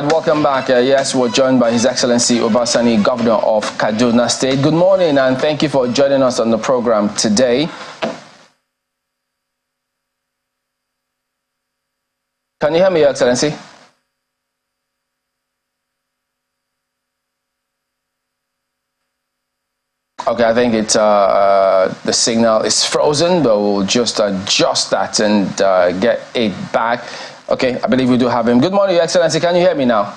right, welcome back. Yes, we're joined by His Excellency Gov Sani, Governor of Kaduna State. Good morning, and thank you for joining us on the program today. Can you hear me, Your Excellency? Okay, I think it's the signal is frozen, but we'll just adjust that and get it back. Okay, I believe we do have him. Good morning, Your Excellency. Can you hear me now?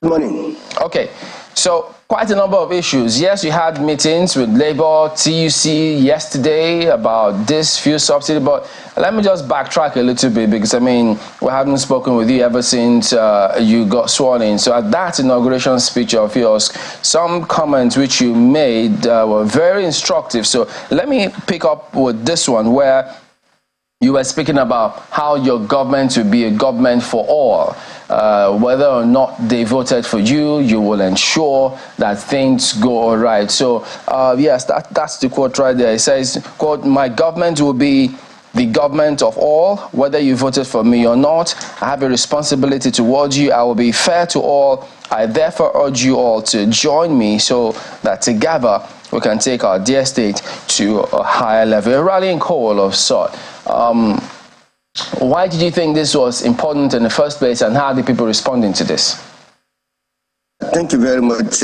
Good morning. Okay, so quite a number of issues. Yes, you had meetings with Labour, TUC yesterday about this fuel subsidy, but let me just backtrack a little bit because, I mean, we haven't spoken with you ever since you got sworn in. So at that inauguration speech of yours, some comments which you made were very instructive. So let me pick up with this one where you were speaking about how your government will be a government for all. Whether or not they voted for you, you will ensure that things go all right. So, yes, that's the quote right there. It says, quote, "My government will be the government of all, whether you voted for me or not. I have a responsibility towards you. I will be fair to all. I therefore urge you all to join me so that together we can take our dear state to a higher level." A rallying call of sort. Why did you think this was important in the first place, and how are the people responding to this? Thank you very much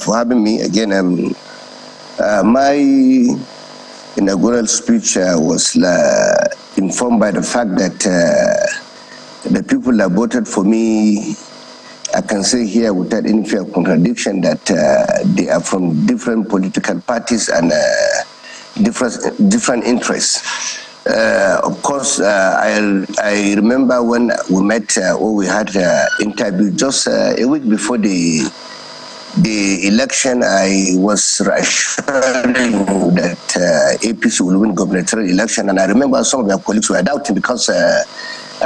for having me again. My inaugural speech was informed by the fact that the people that voted for me, I can say here without any fear of contradiction, that they are from different political parties and different interests. Of course, I remember when we met or we had an interview just a week before the election. I was assuring that APC will win gubernatorial election, and I remember some of my colleagues were doubting because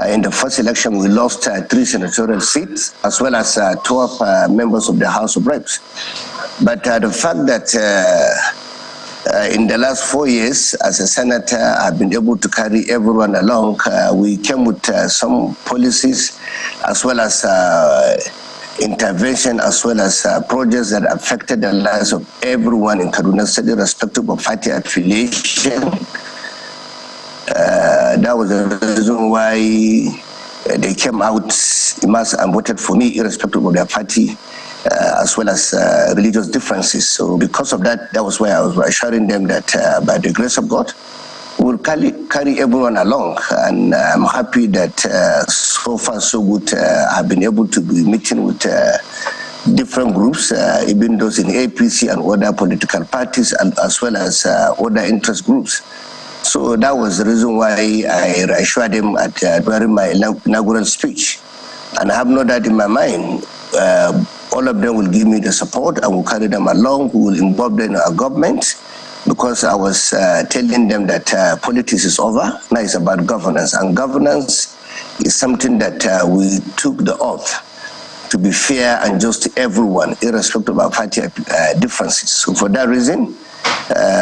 in the first election we lost 3 senatorial seats as well as 12 members of the House of Reps. But the fact that in the last 4 years, as a senator, I've been able to carry everyone along. We came with some policies as well as intervention as well as projects that affected the lives of everyone in Kaduna State, irrespective of party affiliation. That was the reason why they came out in mass and voted for me, irrespective of their party. As well as religious differences. So because of that, that was why I was assuring them that by the grace of God, we'll carry everyone along. And I'm happy that so far so good, I've been able to be meeting with different groups, even those in APC and other political parties, and as well as other interest groups. So that was the reason why I assured them during my inaugural speech. And I have no doubt in my mind, all of them will give me the support and will carry them along. We will involve them in our government, because I was telling them that politics is over. Now it's about governance, and governance is something that we took the oath to be fair and just to everyone, irrespective of party differences. So for that reason,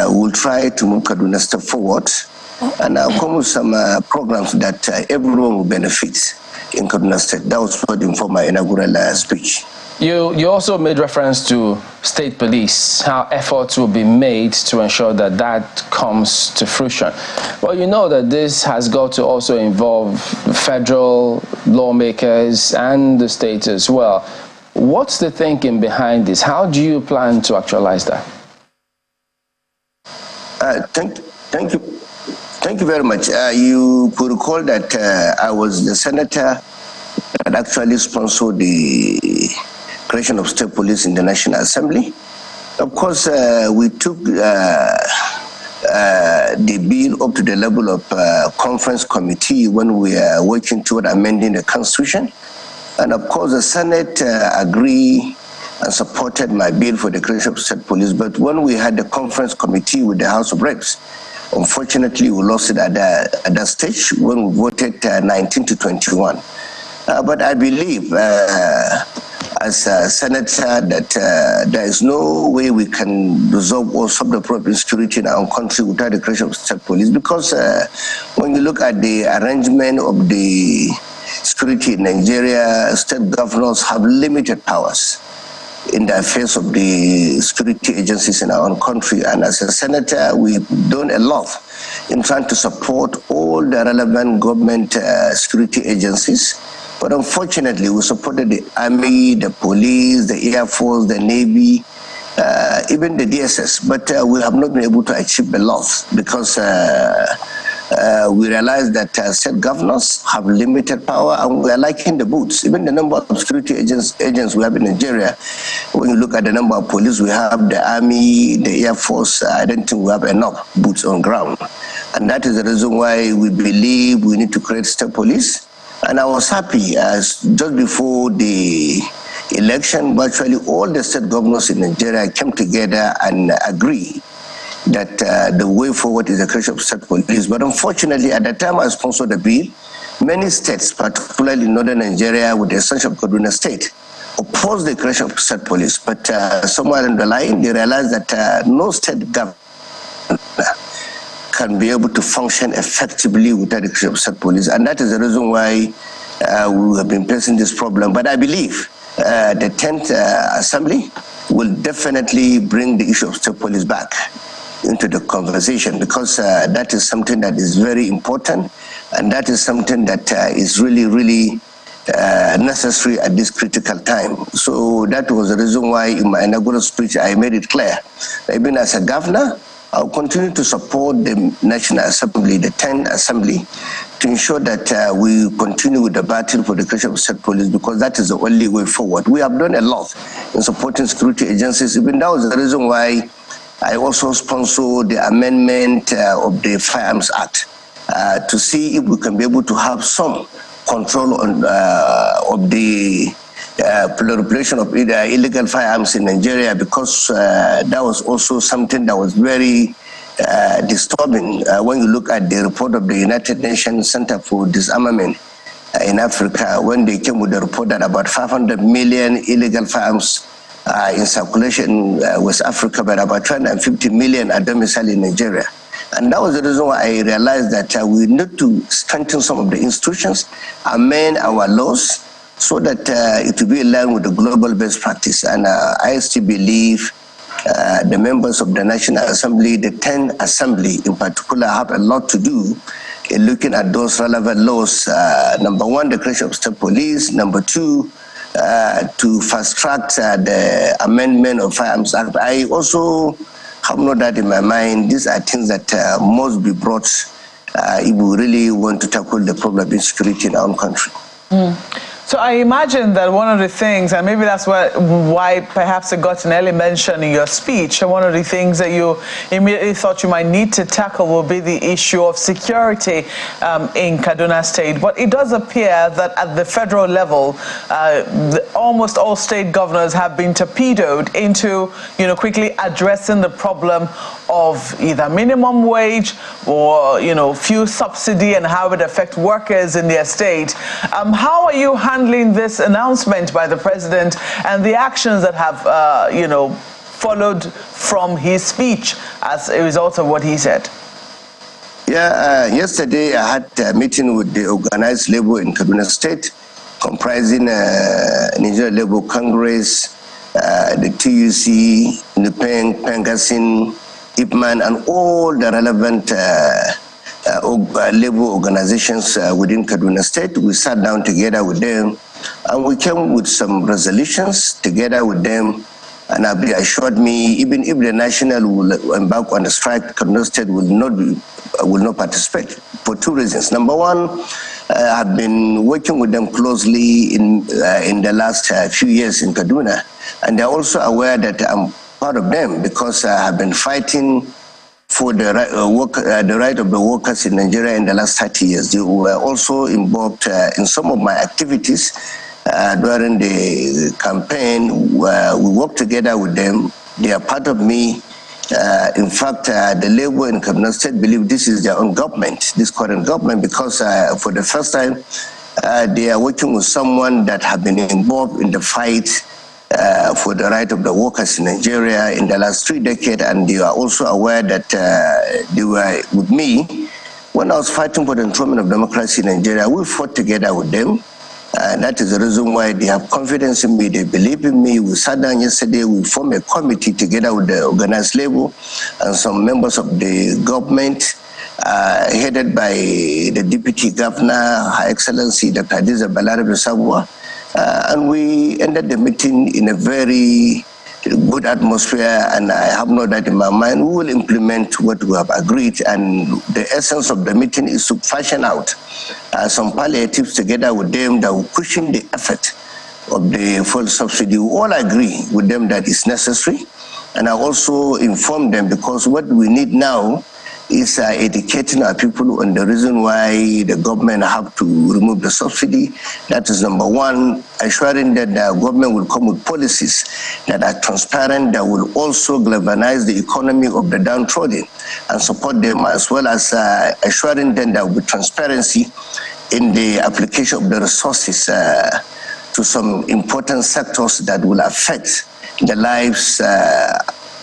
we'll try to move Kaduna a step forward, and I'll come with some programs that everyone will benefit in Kaduna State. That was what informed my inaugural speech. You also made reference to state police, how efforts will be made to ensure that that comes to fruition. Well, you know that this has got to also involve federal lawmakers and the state as well. What's the thinking behind this? How do you plan to actualize that? Thank you very much. You could recall that I was the senator that actually sponsored the creation of state police in the National Assembly. Of course, we took the bill up to the level of conference committee when we are working toward amending the Constitution. And of course, the Senate agreed and supported my bill for the creation of state police. But when we had the conference committee with the House of Reps, unfortunately, we lost it at that stage when we voted 19 to 21. But I believe, as a senator, that there is no way we can resolve or solve the problem of insecurity in our country without the creation of state police. Because when you look at the arrangement of the security in Nigeria, state governors have limited powers in the affairs of the security agencies in our own country. And as a senator, we've done a lot in trying to support all the relevant government security agencies. But unfortunately, we supported the Army, the police, the Air Force, the Navy, even the DSS. But we have not been able to achieve a lot because we realize that state governors have limited power and we are liking the boots. Even the number of security agents we have in Nigeria, when you look at the number of police we have, the Army, the Air Force, I don't think we have enough boots on ground. And that is the reason why we believe we need to create state police. And I was happy as just before the election, virtually all the state governors in Nigeria came together and agreed that the way forward is the creation of state police. But unfortunately, at the time I sponsored the bill, many states, particularly in northern Nigeria, with the exception of Kaduna State, opposed the creation of state police. But somewhere in the line, they realized that no state government can be able to function effectively without the creation of state police. And that is the reason why we have been facing this problem. But I believe the 10th Assembly will definitely bring the issue of state police back into the conversation, because that is something that is very important, and that is something that is really necessary at this critical time. So that was the reason why in my inaugural speech I made it clear that even as a governor, I'll continue to support the National Assembly, the 10th Assembly, to ensure that we continue with the battle for the creation of state police, because that is the only way forward. We have done a lot in supporting security agencies. Even that was the reason why I also sponsored the amendment of the Firearms Act to see if we can be able to have some control on of the proliferation of illegal firearms in Nigeria, because that was also something that was very disturbing when you look at the report of the United Nations Center for Disarmament in Africa, when they came with the report that about 500 million illegal firearms in circulation in West Africa, but about 250 million are domiciled in Nigeria. And that was the reason why I realized that we need to strengthen some of the institutions, amend our laws, so that it will be in line with the global best practice. And I still believe the members of the National Assembly, the 10th Assembly in particular, have a lot to do in looking at those relevant laws. Number one, the creation of state police. Number two, to fast-track the amendment of Firearms Act. I also have no doubt in my mind these are things that must be brought if we really want to tackle the problem of insecurity in our own country. So I imagine that one of the things, and maybe that's why perhaps it got an early mention in your speech, and one of the things that you immediately thought you might need to tackle will be the issue of security in Kaduna State. But it does appear that at the federal level, almost all state governors have been torpedoed into, quickly addressing the problem of either minimum wage or, fuel subsidy and how it affects workers in their state. How are you handling this announcement by the president and the actions that have, followed from his speech as a result of what he said? Yeah, yesterday I had a meeting with the organized labor in Kaduna State, comprising Nigeria Labour Congress, the TUC, the Pengasin, IPMAN, and all the relevant labor organizations within Kaduna State. We sat down together with them and we came with some resolutions together with them, and Abi assured me even if the national will embark on a strike, Kaduna State will not participate for two reasons. Number one, I've been working with them closely in the last few years in Kaduna, and they're also aware that I'm part of them because I have been fighting for the right of the workers in Nigeria in the last 30 years. They were also involved in some of my activities during the campaign. We work together with them. They are part of me. In fact, the Labour in Kaduna State believe this is their own government, this current government, because for the first time, they are working with someone that have been involved in the fight for the right of the workers in Nigeria in the last 3 decades, and they are also aware that they were with me when I was fighting for the enthronement of democracy in Nigeria, we fought together with them. And that is the reason why they have confidence in me, they believe in me. We sat down yesterday, we formed a committee together with the organized labor and some members of the government, headed by the Deputy Governor, Her Excellency Dr. Balarabe, and we ended the meeting in a very good atmosphere, and I have no doubt in my mind we will implement what we have agreed. And the essence of the meeting is to fashion out some palliatives together with them that will cushion the effect of the fuel subsidy. We all agree with them that it's necessary, and I also inform them, because what we need now is educating our people on the reason why the government have to remove the subsidy. That is number one, assuring that the government will come with policies that are transparent, that will also galvanize the economy of the downtrodden and support them, as well as assuring them there will be transparency in the application of the resources to some important sectors that will affect the lives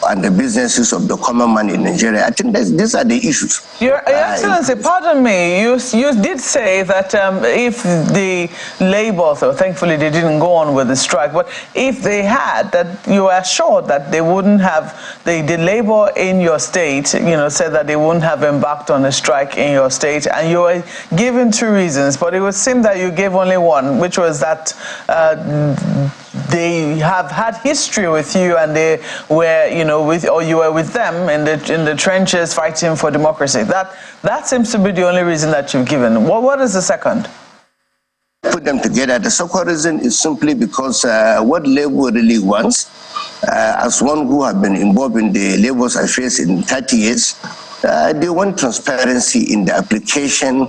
and the businesses of the common man in Nigeria. I think these are the issues. Your Excellency, pardon me, you did say that if the Labour, so thankfully they didn't go on with the strike, but if they had, that you were assured that they wouldn't have, the Labour in your state, said that they wouldn't have embarked on a strike in your state, and you were given two reasons, but it would seem that you gave only one, which was that they have had history with you, and they were, you were with them in the trenches fighting for democracy. That seems to be the only reason that you've given. What is the second? Put them together. The second reason is simply because what Labour really wants, as one who have been involved in the Labour's affairs in 30 years, they want transparency in the application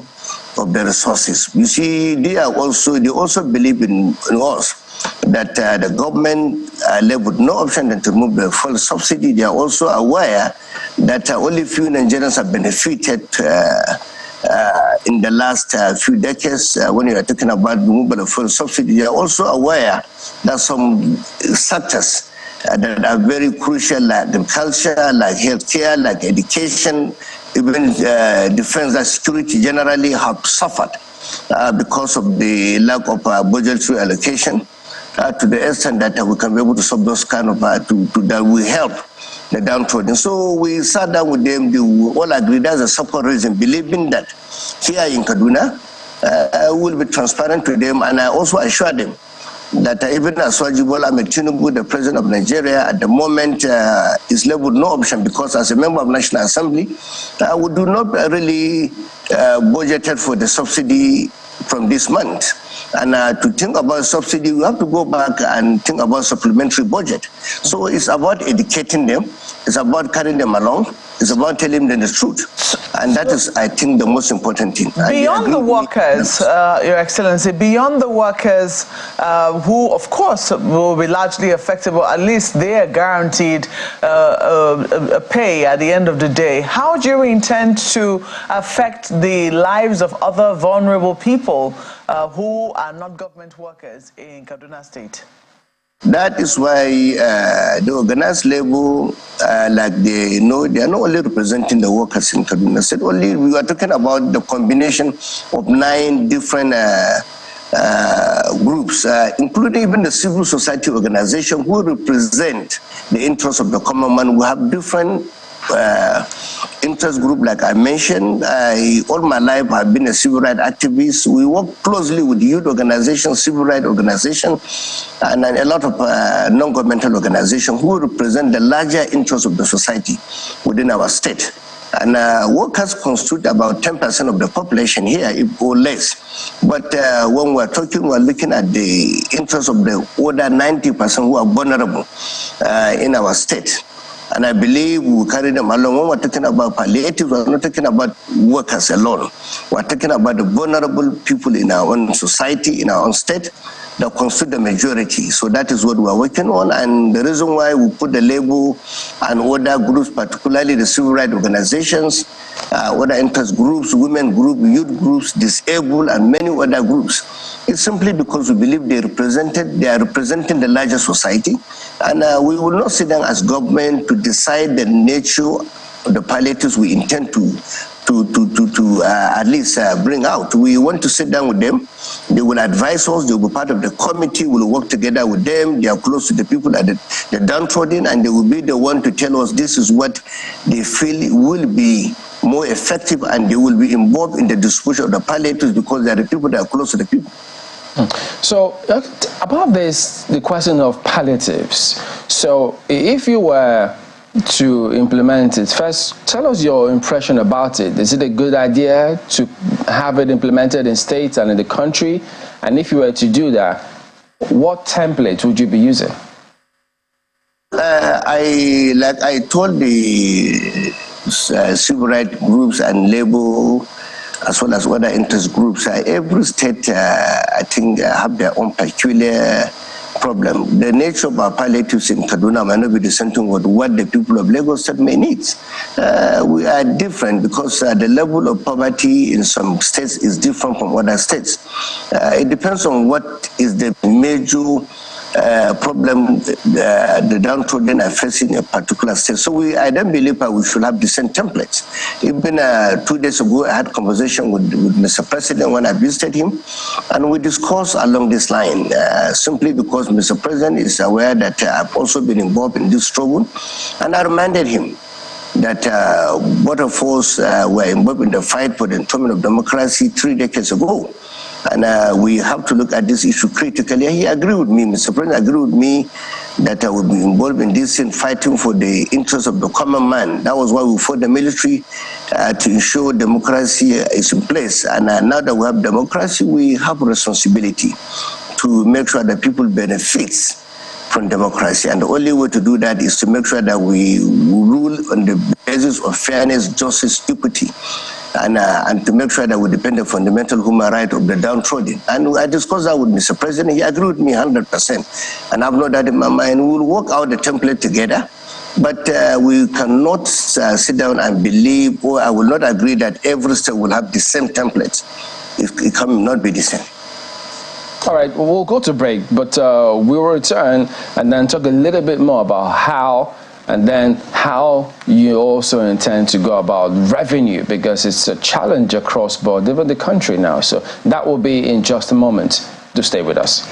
of the resources. You see, they also believe in us, that the government left with no option than to remove the fuel subsidy. They are also aware that only few Nigerians have benefited in the last few decades. When you are talking about removal of fuel subsidy, they are also aware that some sectors that are very crucial, like agriculture, like healthcare, like education, even defense and security generally have suffered because of the lack of budgetary allocation. To the extent that we can be able to solve those kind of, that will help the downtrodden. So we sat down with them, they all agreed that's a separate reason, believing that here in Kaduna, we will be transparent to them, and I also assure them that even as Bola Ahmed Tinubu, the president of Nigeria, at the moment is left with no option, because as a member of National Assembly, we do not really budgeted for the subsidy from this month. And to think about subsidy, we have to go back and think about supplementary budget. So it's about educating them, it's about carrying them along, it's about telling them the truth. And that is, I think, the most important thing. Beyond the workers, Your Excellency, beyond the workers who, of course, will be largely affected, but at least they are guaranteed a pay at the end of the day, how do you intend to affect the lives of other vulnerable people who are not government workers in Kaduna State? That is why the organized labor, like they know, they are not only representing the workers in Kaduna State, only we are talking about the combination of 9 different groups, including even the civil society organization who represent the interests of the common man. We have different interest group, like I mentioned. All my life I've been a civil rights activist. We work closely with youth organizations, civil rights organizations, and a lot of non-governmental organizations who represent the larger interests of the society within our state. And workers constitute about 10% of the population here, or less. But when we're looking at the interests of the other 90% who are vulnerable in our state. And I believe we will carry them along. When we're talking about palliatives, we're not talking about workers alone. We're talking about the vulnerable people in our own society, in our own state, that constitute the majority. So that is what we're working on. And the reason why we put the label and other groups, particularly the civil rights organizations, other interest groups, women groups, youth groups, disabled, and many other groups, it's simply because we believe they are representing the larger society. And we will not sit down as government to decide the nature of the palliatives we intend to at least bring out. We want to sit down with them. They will advise us. They will be part of the committee. We'll work together with them. They are close to the people at the downtrodden, and they will be the one to tell us this is what they feel will be more effective, and they will be involved in the distribution of the palliatives because they are the people that are close to the people. So about this, the question of palliatives. So if you were to implement it, first tell us your impression about it. Is it a good idea to have it implemented in states and in the country? And if you were to do that, what template would you be using? I told the civil rights groups and labor, as well as other interest groups, every state, I think, have their own peculiar problem. The nature of our palliatives in Kaduna might not be the same thing with what the people of Lagos State may need. We are different because the level of poverty in some states is different from other states. It depends on what is the major problem the downtrodden are facing in a particular state. So I don't believe we should have the same templates. Even 2 days ago, I had a conversation with Mr. President when I visited him, and we discussed along this line, simply because Mr. President is aware that I've also been involved in this struggle, and I reminded him that both of us were involved in the fight for the enthronement of democracy 3 decades ago. And we have to look at this issue critically. He agreed with me, Mr. President agreed with me that I would be involved in this in fighting for the interests of the common man. That was why we fought the military to ensure democracy is in place. And now that we have democracy, we have a responsibility to make sure that people benefit from democracy. And the only way to do that is to make sure that we rule on the basis of fairness, justice, equity, and to make sure that we defend the fundamental human right of the downtrodden. And I discussed that with Mr. President. He agreed with me 100%. And I've no doubt in my mind we will work out the template together. But we cannot sit down and believe, or I will not agree that every state will have the same template. It cannot be the same. All right, well, we'll go to break, but we will return and then talk a little bit more about how you also intend to go about revenue, because it's a challenge across board, even the country now. So that will be in just a moment. Do stay with us.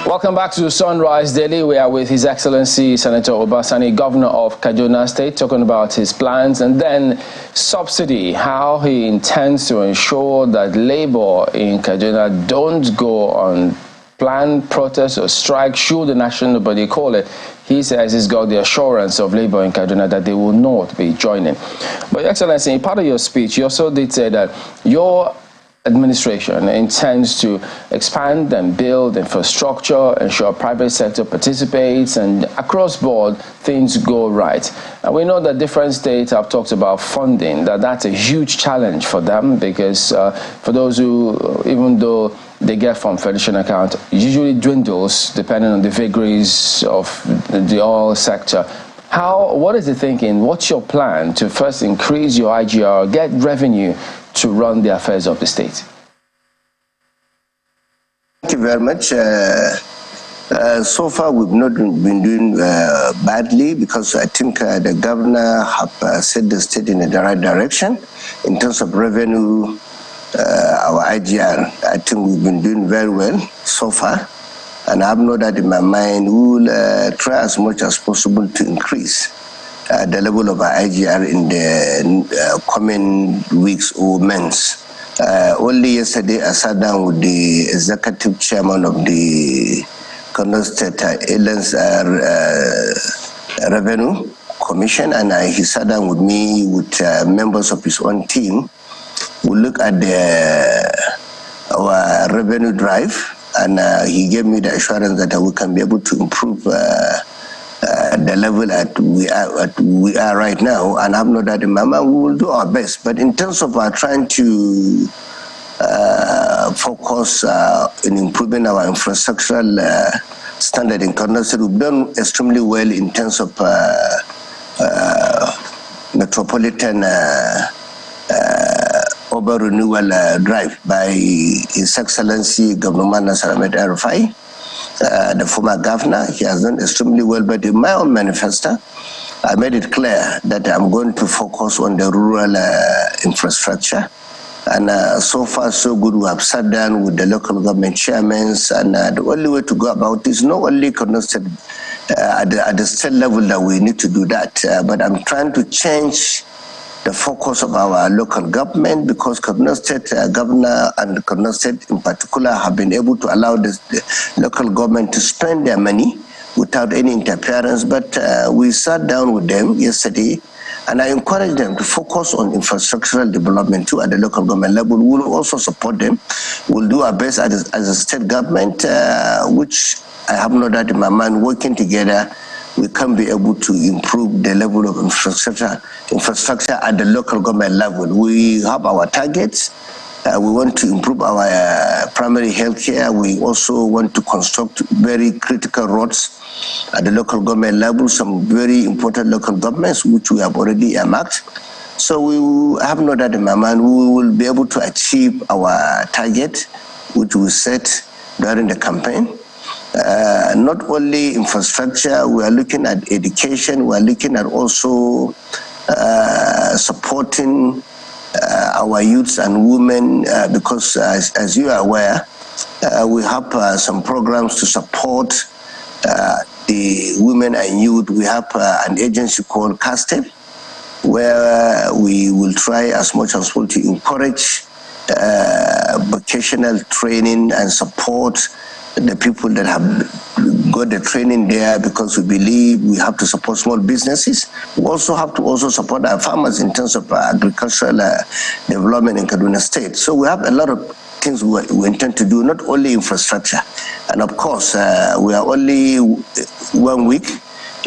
Welcome back to Sunrise Daily. We are with His Excellency Senator Gov Sani, Governor of Kaduna State, talking about his plans, and then subsidy, how he intends to ensure that labor in Kaduna don't go on planned protests or strike, should the national body call it. He says he's got the assurance of labor in Kaduna that they will not be joining. But Your Excellency, in part of your speech, you also did say that your administration intends to expand and build infrastructure, ensure private sector participates, and across board things go right. And we know that different states have talked about funding, that's a huge challenge for them, because for those who, even though they get from federation account, usually dwindles depending on the vagaries of the oil sector. What is the thinking? What's your plan to first increase your IGR, get revenue to run the affairs of the state? Thank you very much. So far, we've not been doing badly, because I think the governor have set the state in the right direction in terms of revenue. Our IGR, I think we've been doing very well so far, and I have no doubt in my mind we will try as much as possible to increase the level of our IGR in the coming weeks or months. Only yesterday I sat down with the executive chairman of the Kaduna State Revenue Commission, and he sat down with me with members of his own team. We look at our revenue drive, and he gave me the assurance that we can be able to improve the level at we are right now, and I have no doubt in my mind we will do our best. But in terms of trying to focus in improving our infrastructural standard in Kaduna State. We've done extremely well in terms of metropolitan urban renewal drive by His Excellency Governor Nasir Ahmed El-Rufai, the former governor. He has done extremely well, but in my own manifesto, I made it clear that I'm going to focus on the rural infrastructure. And so far, so good. We have sat down with the local government chairmen, and the only way to go about this, not only Kaduna State, at the state level that we need to do that, but I'm trying to change the focus of our local government, because Kaduna State governor and Kaduna State in particular have been able to allow the local government to spend their money without any interference. But we sat down with them yesterday, and I encourage them to focus on infrastructural development too at the local government level. We'll also support them. We'll do our best as a state government, which I have no doubt in my mind, working together, we can be able to improve the level of infrastructure at the local government level. We have our targets. We want to improve our primary health care. We also want to construct very critical roads at the local government level, some very important local governments, which we have already earmarked. So we have no doubt in my mind, we will be able to achieve our target, which we set during the campaign. Not only infrastructure, we are looking at education, we are looking at also supporting our youths and women, because as you are aware, we have some programs to support the women and youth. We have an agency called CASTEP, where we will try as much as possible to encourage vocational training and support the people that have got the training there, because we believe we have to support small businesses. We also have to support our farmers in terms of agricultural development in Kaduna State. So we have a lot of things we intend to do, not only infrastructure. And of course, we are only 1 week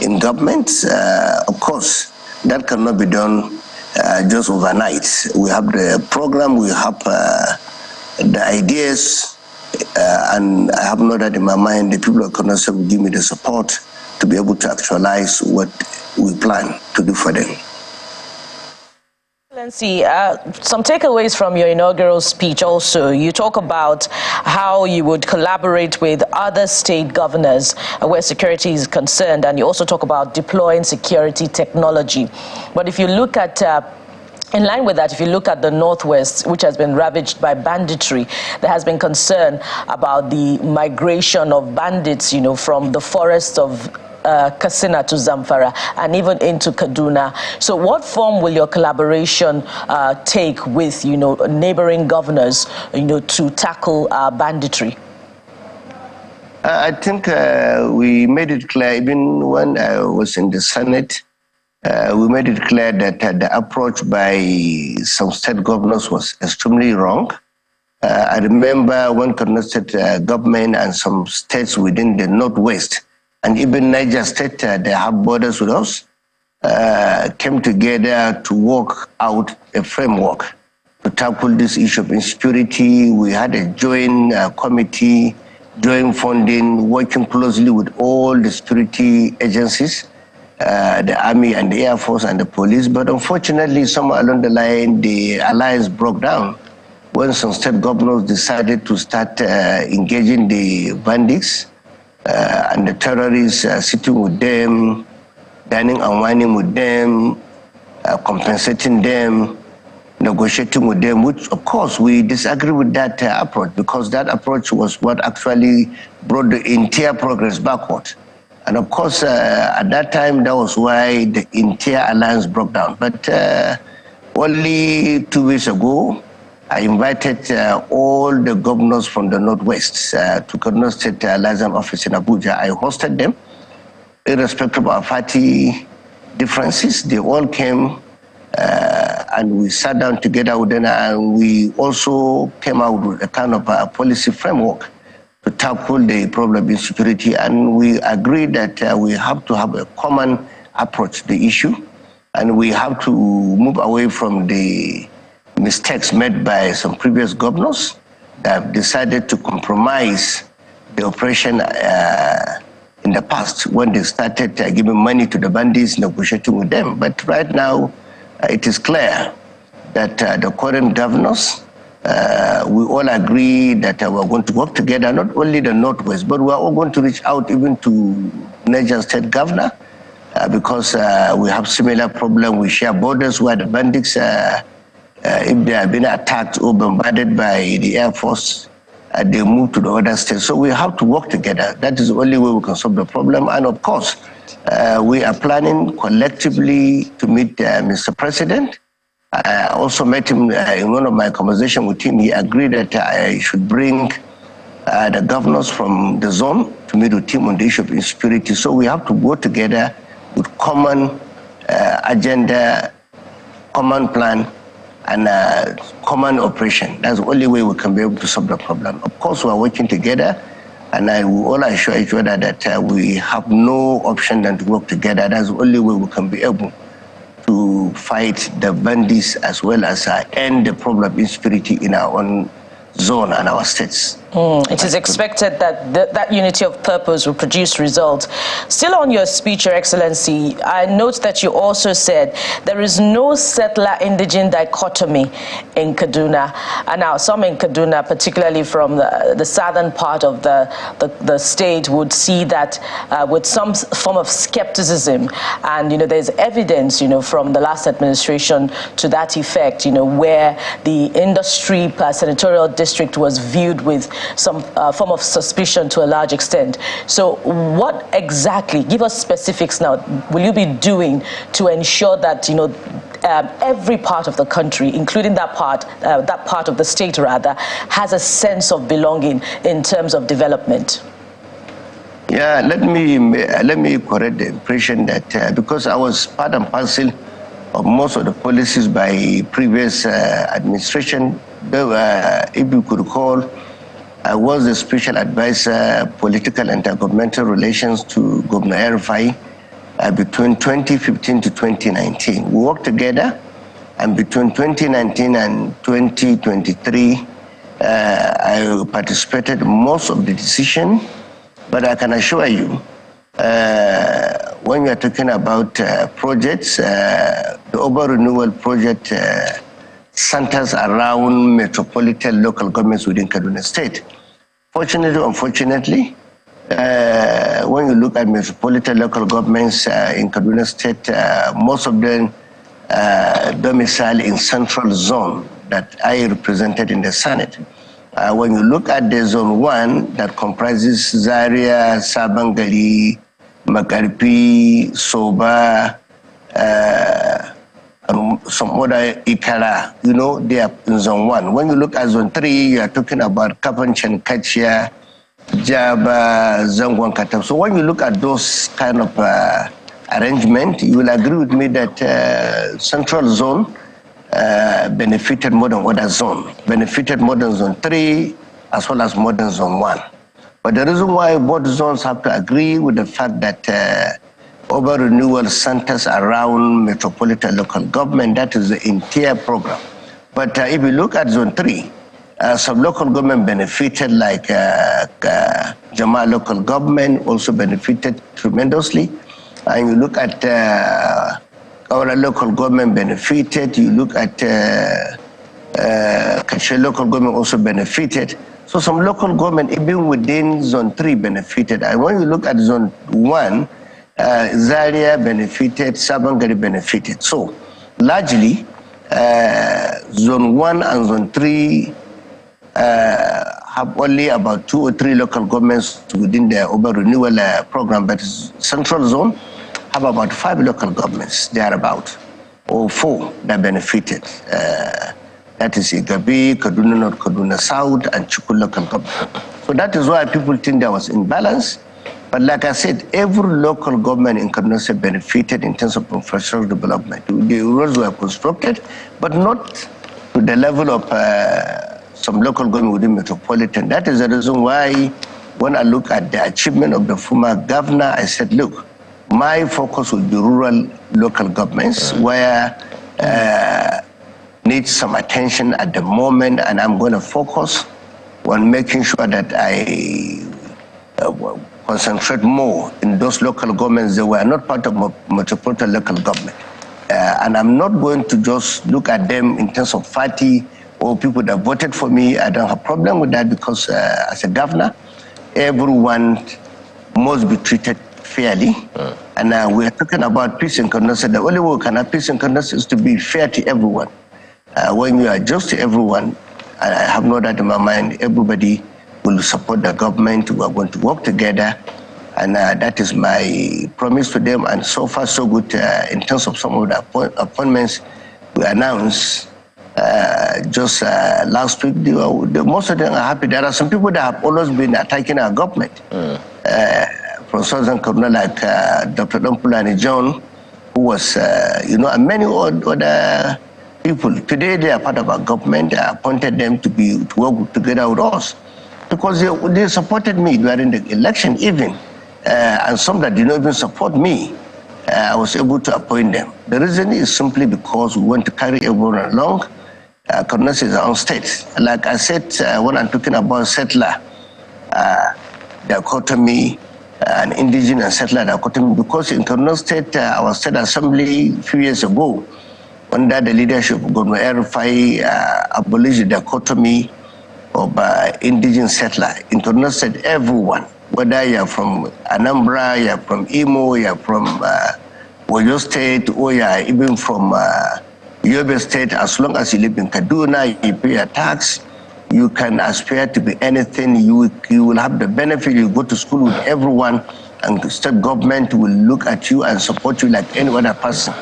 in government. Of course, that cannot be done just overnight. We have the program, we have the ideas, and I have no doubt in my mind the people of Kaduna State will give me the support to be able to actualize what we plan to do for them. Excellency, some takeaways from your inaugural speech also. You talk about how you would collaborate with other state governors where security is concerned, and you also talk about deploying security technology. But if you look at in line with that, if you look at the Northwest, which has been ravaged by banditry, there has been concern about the migration of bandits, from the forests of Katsina to Zamfara and even into Kaduna. So what form will your collaboration take with, neighboring governors, to tackle banditry? I think we made it clear, even when I was in the Senate, we made it clear that the approach by some state governors was extremely wrong. I remember when Kaduna State government and some states within the Northwest, and even Niger State, they have borders with us, came together to work out a framework to tackle this issue of insecurity. We had a joint committee, joint funding, working closely with all the security agencies, the Army and the Air Force and the police. But unfortunately, somewhere along the line, the alliance broke down when some state governors decided to start engaging the bandits and the terrorists, sitting with them, dining and wining with them, compensating them, negotiating with them, which of course we disagree with that approach, because that approach was what actually brought the entire progress backward. And of course, at that time, that was why the entire alliance broke down. But only 2 weeks ago, I invited all the governors from the Northwest to Kaduna State Liaison Office in Abuja. I hosted them, irrespective of our party differences. They all came and we sat down together with them, and we also came out with a kind of a policy framework to tackle the problem of insecurity. And we agreed that we have to have a common approach to the issue, and we have to move away from the mistakes made by some previous governors that have decided to compromise the operation in the past when they started giving money to the bandits, negotiating with them. But right now, it is clear that the current governors, we all agree that we're going to work together, not only the Northwest, but we're all going to reach out even to Niger State Governor, because we have similar problem. We share borders where the bandits, if they have been attacked or bombarded by the Air Force, they move to the other states. So we have to work together. That is the only way we can solve the problem. And of course, we are planning collectively to meet Mr. President. I also met him in one of my conversations with him. He agreed that I should bring the governors from the zone to meet with him on the issue of insecurity. So we have to go together with common agenda, common plan, and common operation. That's the only way we can be able to solve the problem. Of course, we are working together, and I will all assure each other that we have no option than to work together. That's the only way we can be able to fight the bandits as well as end the problem of insecurity in our own zone and our states. It is expected that that unity of purpose will produce results. Still on your speech, Your Excellency, I note that you also said there is no settler-indigene dichotomy in Kaduna. And now some in Kaduna, particularly from the southern part of the state, would see that with some form of skepticism. And, there's evidence, from the last administration to that effect, where the industry senatorial district was viewed with some form of suspicion to a large extent. So what exactly, give us specifics now, will you be doing to ensure that, every part of the country, including that part of the state rather, has a sense of belonging in terms of development? Yeah, let me correct the impression that because I was part and parcel of most of the policies by previous administration, if you could recall, I was the special advisor, political and intergovernmental relations to Governor El-Rufai between 2015 to 2019. We worked together, and between 2019 and 2023, I participated in most of the decision. But I can assure you, when we are talking about projects, the urban renewal project centers around metropolitan local governments within Kaduna State. Fortunately or unfortunately, when you look at metropolitan local governments in Kaduna State, most of them domicile in central zone that I represented in the Senate. When you look at the zone 1 that comprises Zaria, Sabangali, Makarpi, Soba, some other Ikara, they are in zone 1. When you look at zone 3, you are talking about Kapanchan, Kachia, Jaba, Zangwan, Katab. So when you look at those kind of arrangement, you will agree with me that central zone benefited more than other zone, benefited more than zone 3 as well as more than zone 1. But the reason why both zones have to agree with the fact that urban renewal centers around metropolitan local government, that is the entire program. But if you look at zone 3, some local government benefited, like Jama local government also benefited tremendously. And you look at our local government benefited, you look at Kachia local government also benefited. So some local government, even within zone 3, benefited. And when you look at zone 1, Zaria benefited, Sabangari benefited. So largely, zone 1 and zone 3 have only about 2 or 3 local governments within the urban renewal program, but central zone have about 5 local governments, thereabout, or 4 that benefited. That is Igabi, Kaduna North, Kaduna South, and Chukwu local government. So that is why people think there was imbalance. But like I said, every local government in Kaduna State benefited in terms of infrastructural development. The roads were constructed, but not to the level of some local government within metropolitan. That is the reason why when I look at the achievement of the former governor, I said, look, my focus will be rural local governments where needs some attention at the moment, and I'm going to focus on making sure that I concentrate more in those local governments that were not part of metropolitan local government. And I'm not going to just look at them in terms of party or people that voted for me. I don't have a problem with that because as a governor, everyone must be treated fairly. And we're talking about peace and conduct. The only way we can have peace and conduct is to be fair to everyone. When you are just to everyone, I have no doubt in my mind, everybody will support the government. We are going to work together. And that is my promise to them. And so far, so good in terms of some of the appointments we announced just last week. Most of them are happy. There are some people that have always been attacking our government. From Southern Kaduna, like Dr. Dompulani John, who was, and many other people. Today, they are part of our government. I appointed them to work together with us because they supported me during the election even. And some that did not even support me, I was able to appoint them. The reason is simply because we want to carry everyone along. Kaduna is our own state. Like I said, when I'm talking about settler dichotomy, an indigenous settler dichotomy, because in Kaduna State, our state assembly a few years ago, under the leadership of Governor Erufai, abolished the dichotomy of indigenous settler. In Kaduna State, everyone, whether you're from Anambra, you're from Imo, you're from Oyo State, or you're even from Yobe State, as long as you live in Kaduna, you pay a tax, you can aspire to be anything. You will have the benefit. You go to school with everyone, and the state government will look at you and support you like any other person.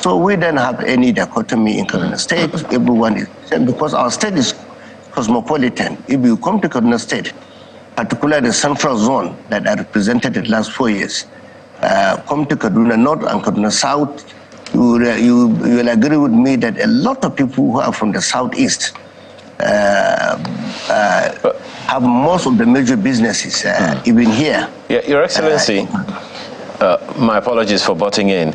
So we don't have any dichotomy in Kaduna State. Everyone is the same because our state is cosmopolitan. If you come to Kaduna State, particularly the central zone that I represented the last 4 years, come to Kaduna North and Kaduna South, you will agree with me that a lot of people who are from the southeast have most of the major businesses, even here. Yeah, Your Excellency, my apologies for butting in.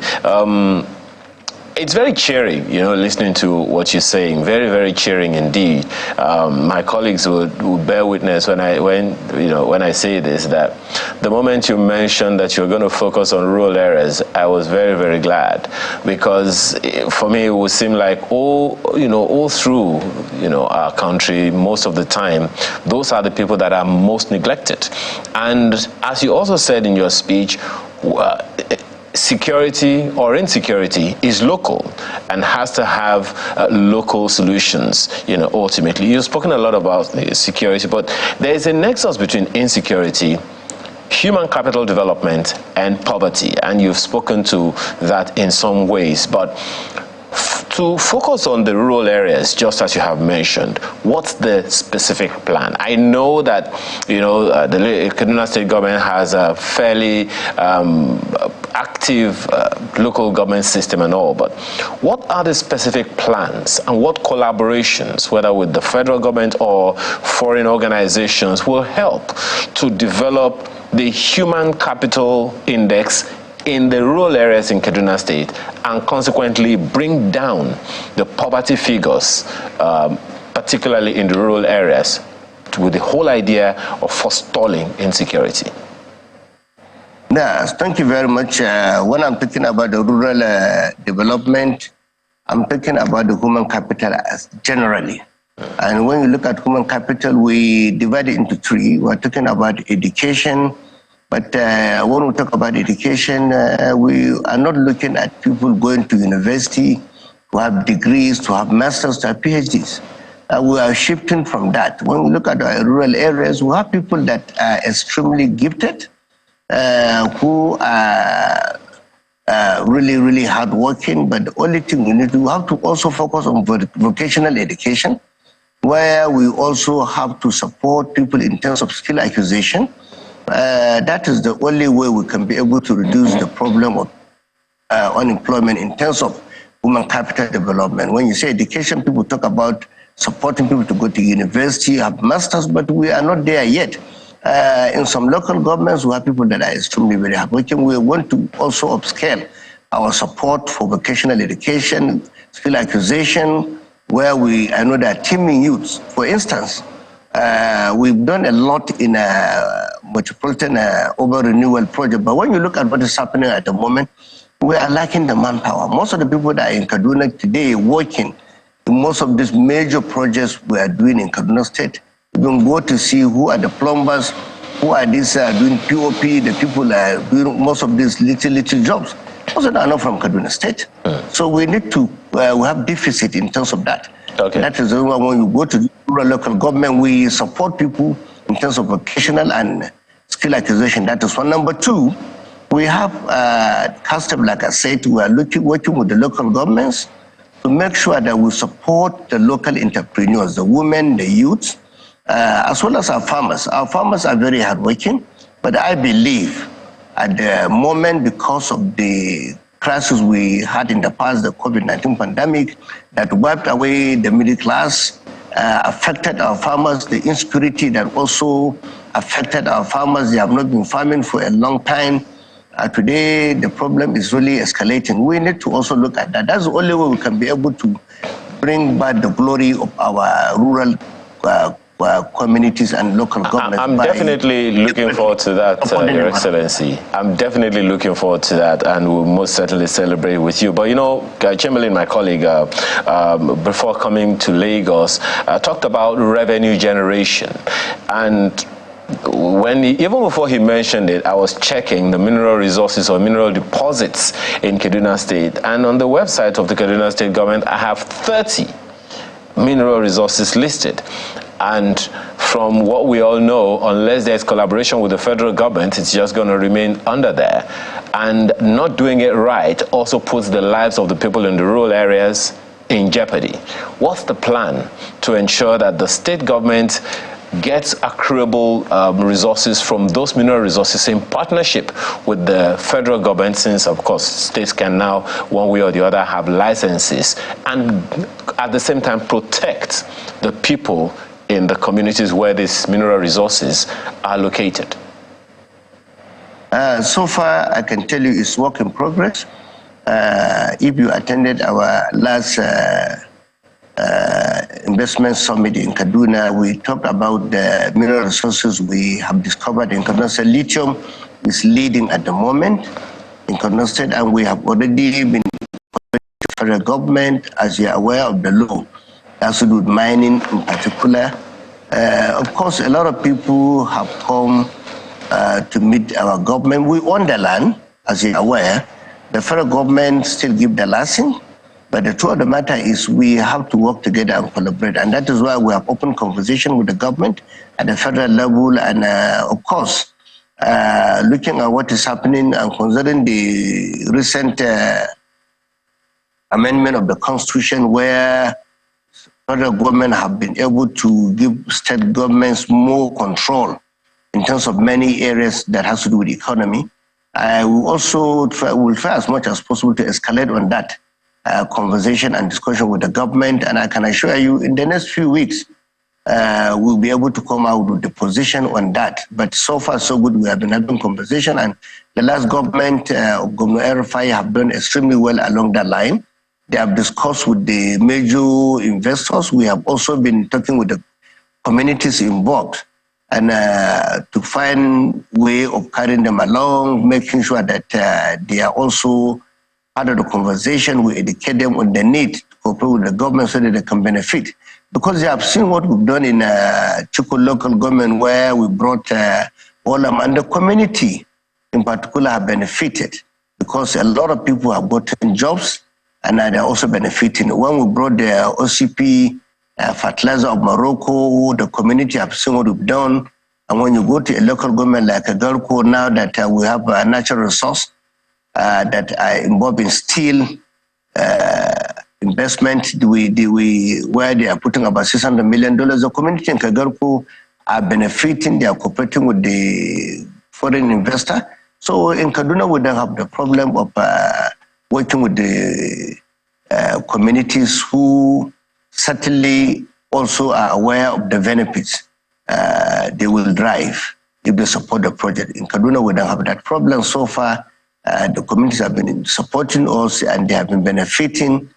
It's very cheering, listening to what you're saying. Very, very cheering indeed. My colleagues would bear witness when I say this, that the moment you mentioned that you're going to focus on rural areas, I was very, very glad, because for me it would seem like all through our country, most of the time, those are the people that are most neglected. And as you also said in your speech, security or insecurity is local and has to have local solutions, ultimately. You've spoken a lot about security, but there is a nexus between insecurity, human capital development, and poverty, and you've spoken to that in some ways. But to focus on the rural areas, just as you have mentioned, what's the specific plan? I know that, the Kaduna State government has a fairly active local government system and all, but what are the specific plans and what collaborations, whether with the federal government or foreign organizations, will help to develop the human capital index in the rural areas in Kaduna State and consequently bring down the poverty figures, particularly in the rural areas, with the whole idea of forestalling insecurity? Yes, thank you very much. When I'm talking about the rural development, I'm talking about the human capital as generally. And when you look at human capital, we divide it into three. We're talking about education, but when we talk about education, we are not looking at people going to university to have degrees, to have masters, to have PhDs. We are shifting from that. When we look at our rural areas, we have people that are extremely gifted, who are really, really hardworking, but the only thing we have to also focus on vocational education, where we also have to support people in terms of skill acquisition. That is the only way we can be able to reduce the problem of unemployment in terms of human capital development. When you say education, people talk about supporting people to go to university, have masters, but we are not there yet. In some local governments, we have people that are extremely very hardworking. We want to also upscale our support for vocational education, skill acquisition, where I know that teaming youths. For instance, we've done a lot in metropolitan urban renewal project. But when you look at what is happening at the moment, we are lacking the manpower. Most of the people that are in Kaduna today working in most of these major projects we are doing in Kaduna State. You can go to see who are the plumbers, who are these doing POP, the people doing most of these little jobs. Most of them are not from Kaduna State. So we need to, we have deficit in terms of that. Okay. That is the reason when you go to rural local government, we support people in terms of vocational and skill acquisition. That is one. Number two, we have custom, like I said, we are working with the local governments to make sure that we support the local entrepreneurs, the women, the youths, as well as our farmers. Our farmers are very hardworking, but I believe at the moment, because of the crisis we had in the past, the COVID-19 pandemic, that wiped away the middle class, affected our farmers, the insecurity that also affected our farmers. They have not been farming for a long time. Today, the problem is really escalating. We need to also look at that. That's the only way we can be able to bring back the glory of our rural communities and local governments. I'm definitely looking forward to that, Your Excellency. I'm definitely looking forward to that, and we'll most certainly celebrate with you. But you know, Chamberlain, my colleague, before coming to Lagos, talked about revenue generation. And even before he mentioned it, I was checking the mineral resources or mineral deposits in Kaduna State. And on the website of the Kaduna State government, I have 30 mineral resources listed. And from what we all know, unless there's collaboration with the federal government, it's just going to remain under there. And not doing it right also puts the lives of the people in the rural areas in jeopardy. What's the plan to ensure that the state government gets accruable resources from those mineral resources in partnership with the federal government, since, of course, states can now, one way or the other, have licenses, and at the same time protect the people in the communities where these mineral resources are located? So far, I can tell you it's work in progress. If you attended our last investment summit in Kaduna, we talked about the mineral resources we have discovered in Kaduna State. Lithium is leading at the moment in Kaduna State, and we have already been to the federal government, as you are aware of the law. That's to do with mining in particular. Of course, a lot of people have come to meet our government. We own the land, as you're aware. The federal government still give the license, but the truth of the matter is we have to work together and collaborate, and that is why we have open conversation with the government at the federal level, and of course, looking at what is happening and considering the recent amendment of the Constitution, where federal government have been able to give state governments more control in terms of many areas that has to do with the economy. I will also try as much as possible to escalate on that conversation and discussion with the government, and I can assure you in the next few weeks we'll be able to come out with the position on that. But so far so good. We have been having conversation, and the last government of Governor Erufai have done extremely well along that line. They have discussed with the major investors. We have also been talking with the communities involved, and to find way of carrying them along, making sure that they are also part of the conversation. We educate them on the need to cooperate with the government so that they can benefit. Because they have seen what we've done in Chuku local government, where we brought Olam, and the community in particular have benefited, because a lot of people have gotten jobs, and they're also benefiting. When we brought the OCP fertilizer of Morocco, the community have seen what we've done. And when you go to a local government like Agarko, now that we have a natural resource that are involved in steel investment, where they are putting about $600 million, the community in Kagarko are benefiting. They are cooperating with the foreign investor. So in Kaduna, we don't have the problem of working with the communities who certainly also are aware of the benefits they will drive if they support the project. In Kaduna, we don't have that problem so far. The communities have been supporting us, and they have been benefiting.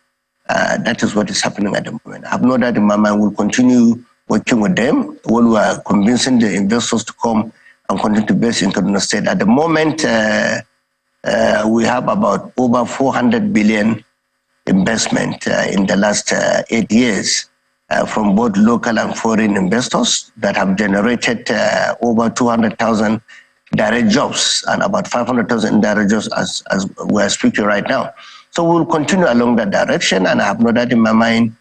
That is what is happening at the moment. I have no doubt in my mind we'll continue working with them when we are convincing the investors to come and continue to base in Kaduna State. At the moment, we have about over 400 billion investment in the last 8 years from both local and foreign investors that have generated over 200,000 direct jobs and about 500,000 indirect jobs as we're speaking right now. So we'll continue along that direction, and I have no doubt in my mind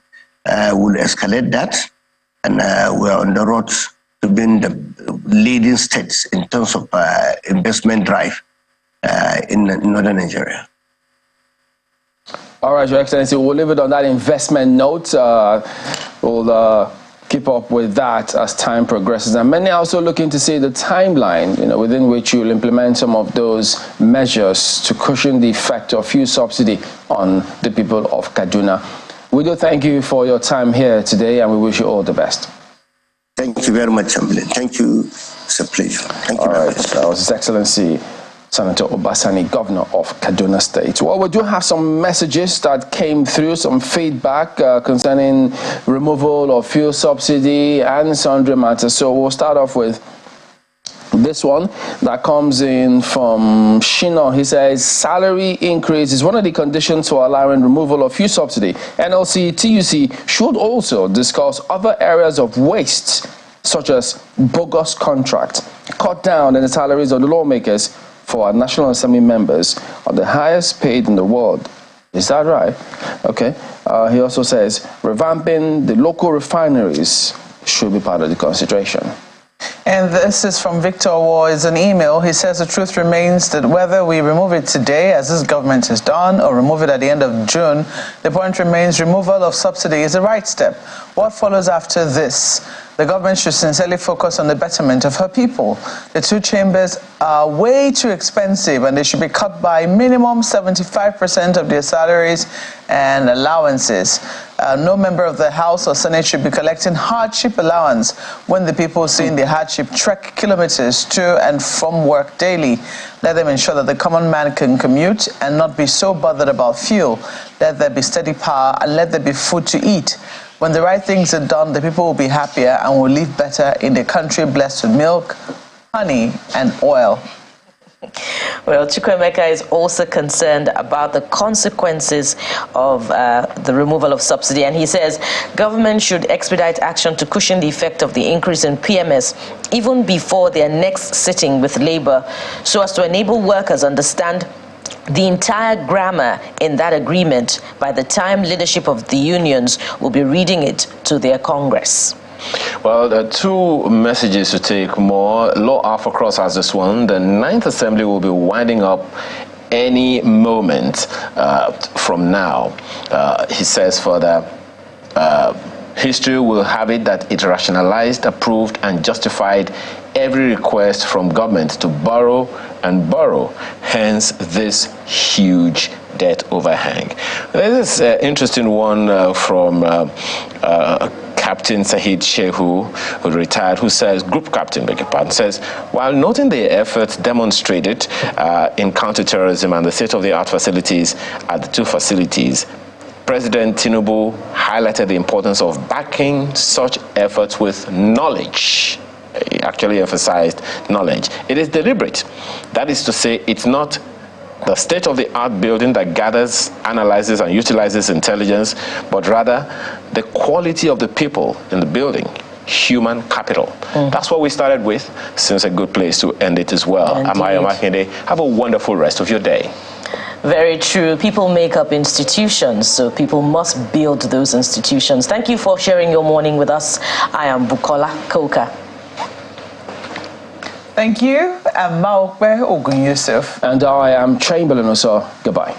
we'll escalate that, and we're on the road to being the leading states in terms of investment drive in northern Nigeria. All right, Your Excellency, we'll leave it on that investment note. We'll keep up with that as time progresses. And many are also looking to see the timeline, within which you'll implement some of those measures to cushion the effect of fuel subsidy on the people of Kaduna. We do thank you for your time here today, and we wish you all the best. Thank you very much, Chamberlain. Thank you. It's a pleasure. Thank you very much. That was His Excellency Senator Gov Sani, Governor of Kaduna State. Well, we do have some messages that came through, some feedback concerning removal of fuel subsidy and sundry matters. So we'll start off with this one that comes in from Shino. He says, salary increase is one of the conditions for allowing removal of fuel subsidy. NLC, TUC should also discuss other areas of waste, such as bogus contract, cut down on the salaries of the lawmakers for our National Assembly members are the highest paid in the world. Is that right? Okay. He also says revamping the local refineries should be part of the consideration. And this is from Victor War. It's an email. He says the truth remains that whether we remove it today, as this government has done, or remove it at the end of June, the point remains removal of subsidy is the right step. What follows after this? The government should sincerely focus on the betterment of her people. The two chambers are way too expensive, and they should be cut by minimum 75% of their salaries and allowances. No member of the House or Senate should be collecting hardship allowance when the people seeing the hardship trek kilometers to and from work daily. Let them ensure that the common man can commute and not be so bothered about fuel. Let there be steady power, and let there be food to eat. When the right things are done, the people will be happier and will live better in the country blessed with milk, honey, and oil. Well, Chukwemeka is also concerned about the consequences of the removal of subsidy, and he says government should expedite action to cushion the effect of the increase in PMS even before their next sitting with Labour, so as to enable workers understand the entire grammar in that agreement by the time leadership of the unions will be reading it to their Congress. Well, there are two messages to take more. Law Alpha Cross has this one. The 9th Assembly will be winding up any moment from now. He says further, history will have it that it rationalized, approved, and justified every request from government to borrow and borrow, hence this huge debt overhang. There's this interesting one from Captain Sahid Shehu, who retired, who says, Group Captain, beg your pardon, says, while noting the efforts demonstrated in counterterrorism and the state-of-the-art facilities at the two facilities, President Tinubu highlighted the importance of backing such efforts with knowledge. He actually emphasized knowledge. It is deliberate. That is to say, it's not the state-of-the-art building that gathers, analyzes, and utilizes intelligence, but rather the quality of the people in the building, human capital. That's what we started with. Seems a good place to end it as well. Amaya Makinde, have a wonderful rest of your day. Very true. People make up institutions, so people must build those institutions. Thank you for sharing your morning with us. I am Bukola Koka. Thank you. I'm Maokbe Ogun Yusuf. And I am Chamberlain Oso. Goodbye.